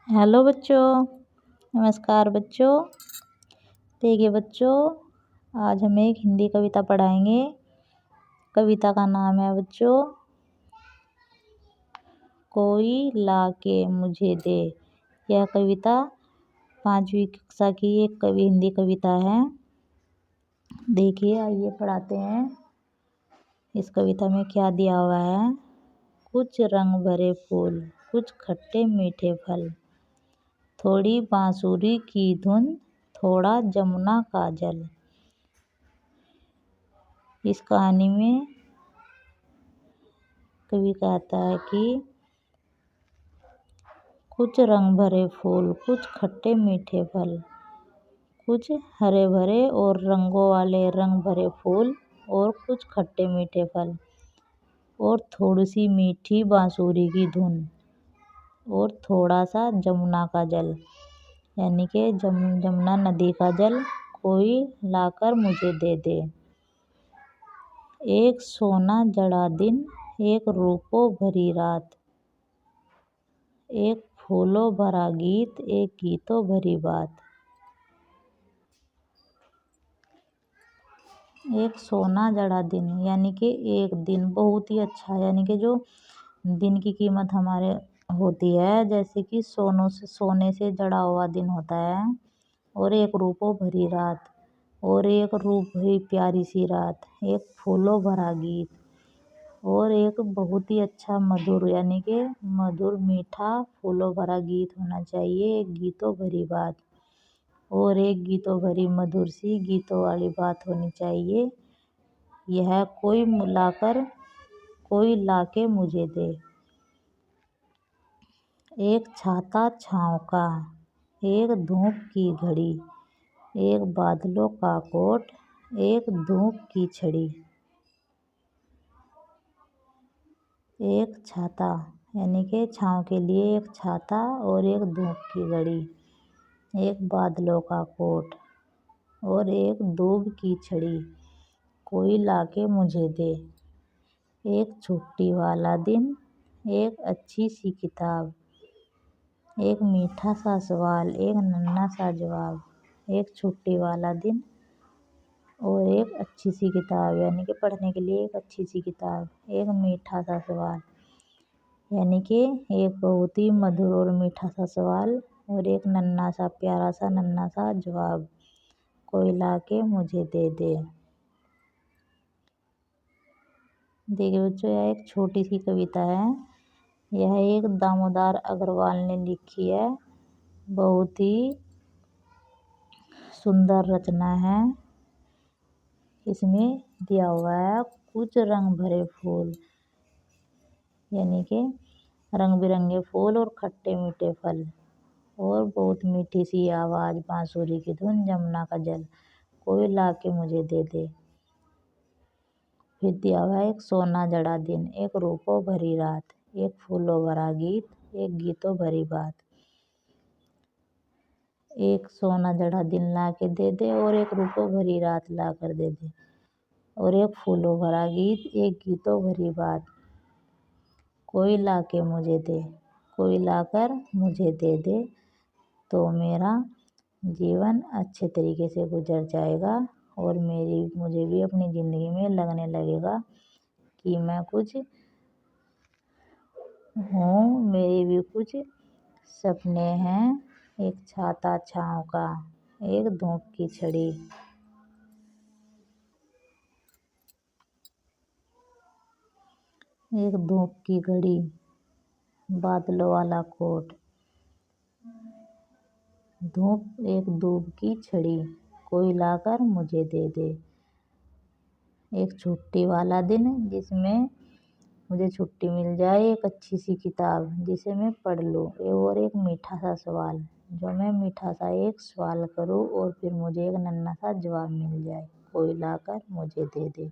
Hello बच्चों, नमस्कार बच्चों। देखिए बच्चों, आज हम एक हिंदी कविता पढ़ाएंगे। कविता का नाम है बच्चों कोई लाके मुझे दे। यह कविता 5वीं कक्षा की एक हिंदी कविता है। देखिए, आइए पढ़ाते हैं। इस कविता में क्या दिया हुआ है। कुछ रंग भरे फूल, कुछ खट्टे मीठे फल, थोड़ी बांसुरी की धुन, थोड़ा जमुना का जल। इस कहानी में कवि कहता है कि कुछ रंग भरे फूल, कुछ खट्टे मीठे फल, कुछ हरे भरे और रंगों वाले रंग भरे फूल और कुछ खट्टे मीठे फल और थोड़ी सी मीठी बांसुरी की धुन और थोड़ा सा जमुना का जल, यानी कि जमुना नदी का जल कोई लाकर मुझे दे दे। एक सोना जड़ा दिन, एक रूपों भरी रात, एक फूलों भरा गीत, एक गीतों भरी बात। एक सोना जड़ा दिन, यानी कि एक दिन बहुत ही अच्छा, यानी कि जो दिन की कीमत हमारे होती है, जैसे कि सोने से जड़ा हुआ दिन होता है। और एक रूपों भरी रात, और एक रूप भरी प्यारी सी रात, एक फूलों भरा गीत, और एक बहुत ही अच्छा मधुर, यानी कि मधुर मीठा फूलों भरा गीत होना चाहिए। एक गीतों भरी बात, और एक गीतों भरी मधुर सी गीतों वाली बात होनी चाहिए। यह कोई लाके मुझे दे। एक छाता छाँव का, एक धूप की घड़ी, एक बादलों का कोट, एक धूप की छड़ी। एक छाता, यानी कि छाँव के लिए एक छाता और एक धूप की घड़ी, एक बादलों का कोट और एक दूब की छड़ी, कोई लाके मुझे दे। एक छुट्टी वाला दिन, एक अच्छी सी किताब, एक मीठा सा सवाल, एक नन्हा सा जवाब। एक छुट्टी वाला दिन और एक अच्छी सी किताब, यानी कि पढ़ने के लिए एक अच्छी सी किताब, एक मीठा सा सवाल, यानी कि एक बहुत ही मधुर और मीठा सा सवाल, और एक नन्हा सा प्यारा सा नन्हा सा जवाब, कोई लाके मुझे दे दे। देखिए बच्चों, यह एक छोटी सी कविता है। यह एक दामोदर अग्रवाल ने लिखी है। बहुत ही सुंदर रचना है। इसमें दिया हुआ है कुछ रंग भरे फूल, यानी कि रंग बिरंगे फूल और खट्टे मीठे फल और बहुत मीठी सी आवाज़, बांसुरी की धुन, जमुना का जल, कोई लाके मुझे दे दे। फिर दिया हुआ है एक सोना जड़ा दिन, एक रूपों भरी रात, एक फूलों भरा गीत, एक गीतों भरी बात। एक सोना जड़ा दिन ला के दे दे, और एक रूपों भरी रात ला कर दे दे, और एक फूलों भरा गीत, एक गीतों भरी बात, कोई लाके मुझे दे। कोई लाकर मुझे दे दे तो मेरा जीवन अच्छे तरीके से गुजर जाएगा, और मुझे भी अपनी ज़िंदगी में लगने लगेगा कि मैं कुछ हूँ, मेरे भी कुछ सपने हैं। एक छाता छाँव का, एक धूप की छड़ी, एक धूप की घड़ी, बादलों वाला कोट, एक धूप की छड़ी, कोई लाकर मुझे दे दे। एक छुट्टी वाला दिन, जिसमें मुझे छुट्टी मिल जाए, एक अच्छी सी किताब जिसे मैं पढ़ लूँ, और एक मीठा सा सवाल, जो मैं मीठा सा एक सवाल करूँ और फिर मुझे एक नन्हा सा जवाब मिल जाए, कोई लाकर मुझे दे दे।